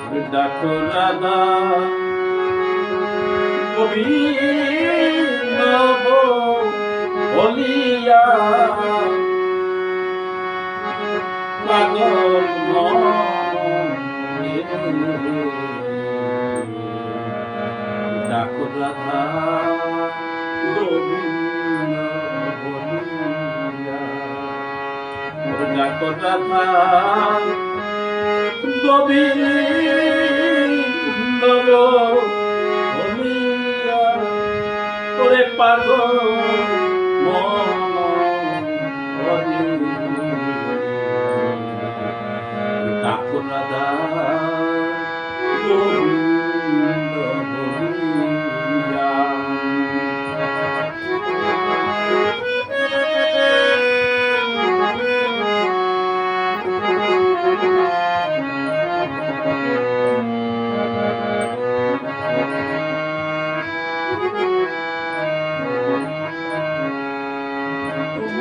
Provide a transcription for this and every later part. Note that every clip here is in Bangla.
ডাকো রাধা গোবিন্দ বলিয়া পাগল মনে ডাকো রাধা গোবিন্দ বলিয়া ডাকো রাধা গোবিন্দ বলিয়া ওরে পাগল মন ডাকো রাধা গোবিন্দ বলিয়া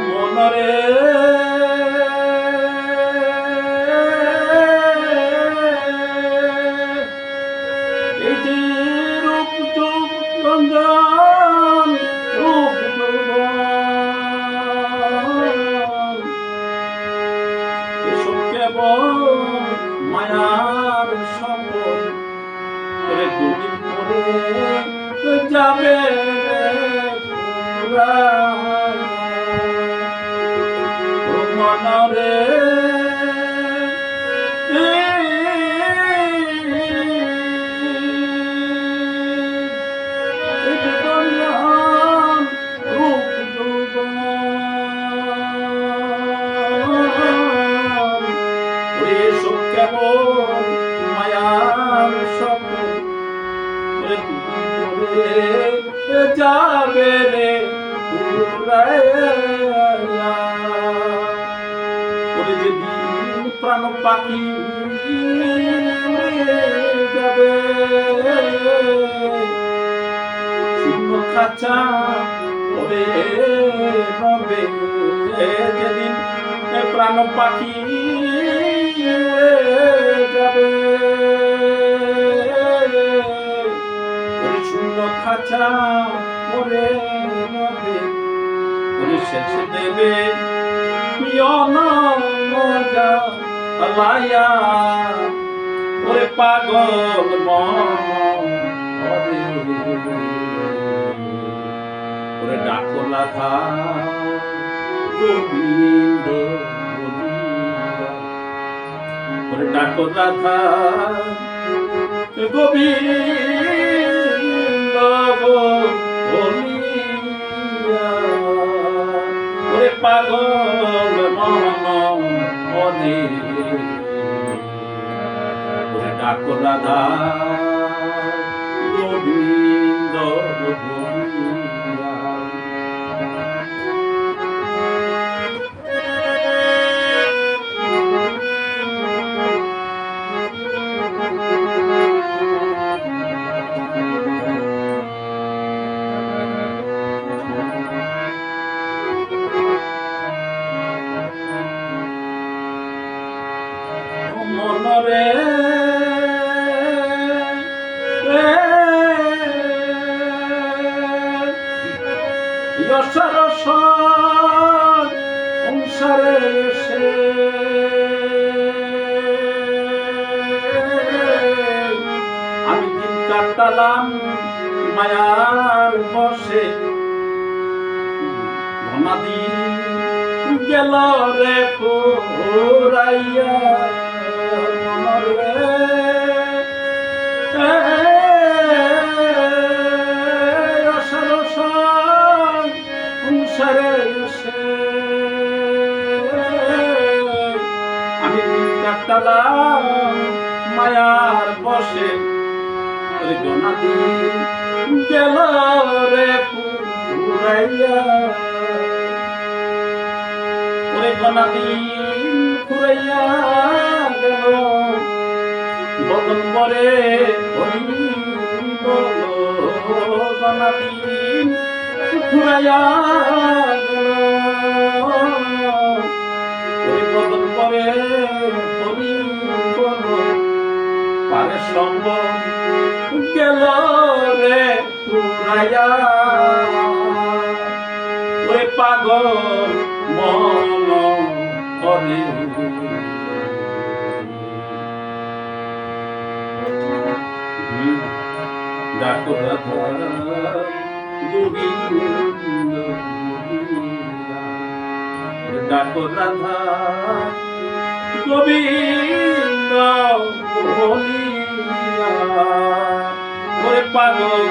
মনরে এই যে রূপ যুগ রঞ্জন রূপ এসব কেবল মায়ার সম্পদ করে দুদিন পরে যাবে মনরে রূপ যুগ এসব কেমন মায়ার স্বপ্ন যাবে রে ওরে যেদিন প্রাণ পাখি যাবে শূন্য খাঁচা ওরে রবে যেদিন প্রাণ পাখি যাবে ওরে শূন্য খাঁচা ওরে রবে ওরে শেষে দেবে মজা লাইয়া ওরে পাগল মনে ওরে ডাকো রাধা গোবিন্দ বলিয়া ওরে ডাকো রাধা গোবিন্দ বলিয়া ওরে পাগল মনে ওরে ডাকো রাধা গোবিন্দ বলিয়া মনরে সংসারে সে আমি দিন কাটালাম মায়ার বসে ঘনাদিন গেল রে পুরাইয়া আমি কাটালাম মায়ার বসে গনাদিন গেল রে পুরাইয়া ওরে গনাদিন ফুরাইয়া গেল বদন বরে গনাদিন ফুরাইয়া গেল বদন পরে আমার সম্ভব গেল রে পুরাইয়া ওরে পাগল মন করে ডাকো রাধা গোবিন্দ ডাকো রাধা গোবিন্দ বলিয়া ওরে পাগল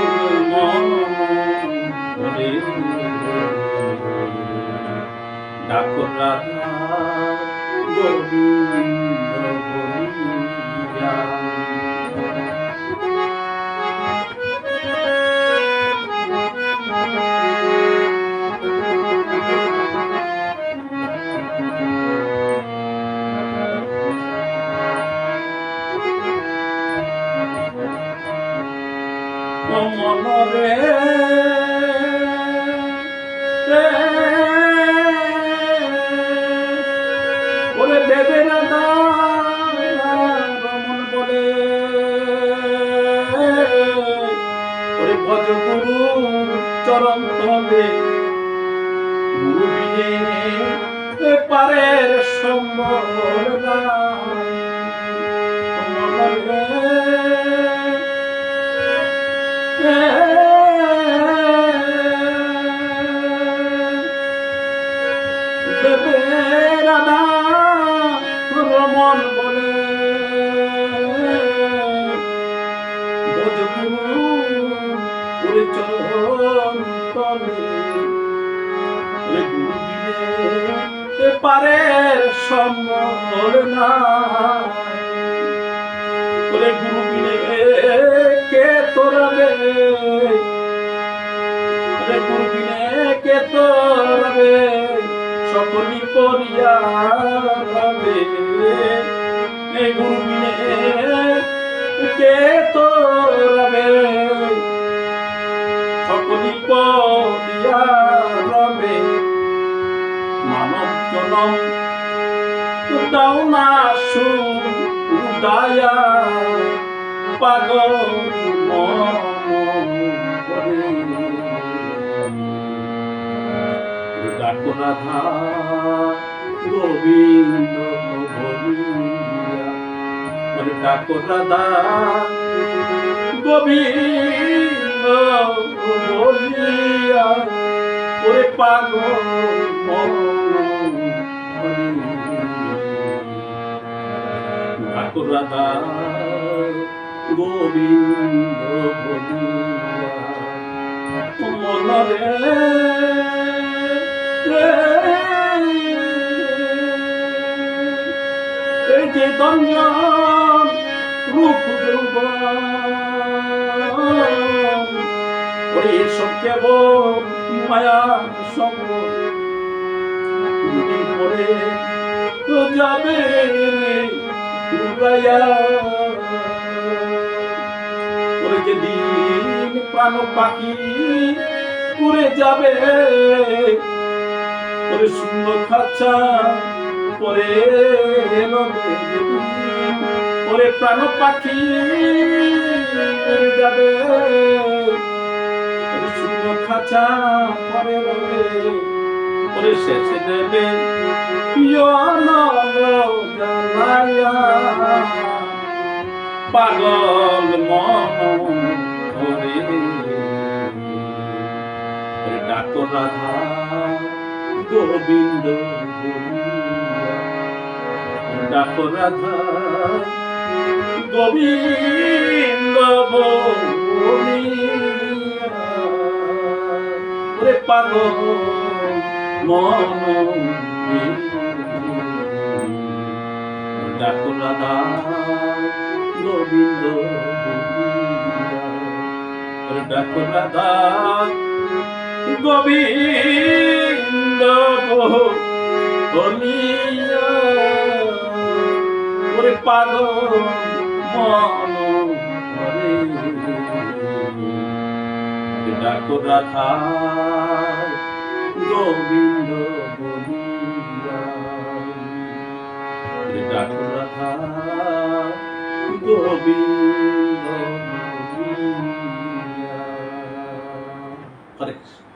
মন করে ডাকো রাধা গোবিন্দ বলিয়া মনরে ওরে দেবে না রমন বলে ওরে ভজ গুরু চরণ তলে গুরু বিনে পারের সম্বল মনরে রাধা রমন বলে ভজগুরু ওরে চরণ তলে ওরে গুরু দিলে পারে সম্বল না ওরে গুরু দিলে কে তোরাবে ওরে গুরু দিলে কে তোরাবে সকলি পরিয়া রবে এই গুরু বিনে কে তোরাবে সকলি পরিয়া রবে মানব জনম দাও না সুদায়া পাগল মন করে ডাকো রাধা গোবিন্দ বলিয়া ওরে ডাকো রাধা গোবিন্দ বলিয়া ওরে পাগল মন করে ডাকো রাধা গোবিন্দ বলিয়া মনরে এই যে দন্য রূপ ওরে সব কেবল মায়া সঙ্গ দুদিন পরে তো যাবে ওরে যেদিন প্রাণ পাখি উড়ে যাবে ওরে সুন্দর খাঁচা পরে ওরে প্রাণ পাখি উড়ে যাবে ওরে সুন্দর খাঁচা পরে রবে ওরে শেষে দেবে জানাইয়া পাগল মন করে ডাকো রাধা গোবিন্দ ডাকো রাধা গোবিন্দ বলিয়া পাগল মন ডাকো রাধা গোবিন্দ ডাকো রাধা গোবিন্দ বলিয়া ওরে পাগল মন করে ডাকো রাধা গোবিন্দ বলিয়া ডাকো রাধা গোবিন্দ বলিয়া। হরে কৃষ্ণ।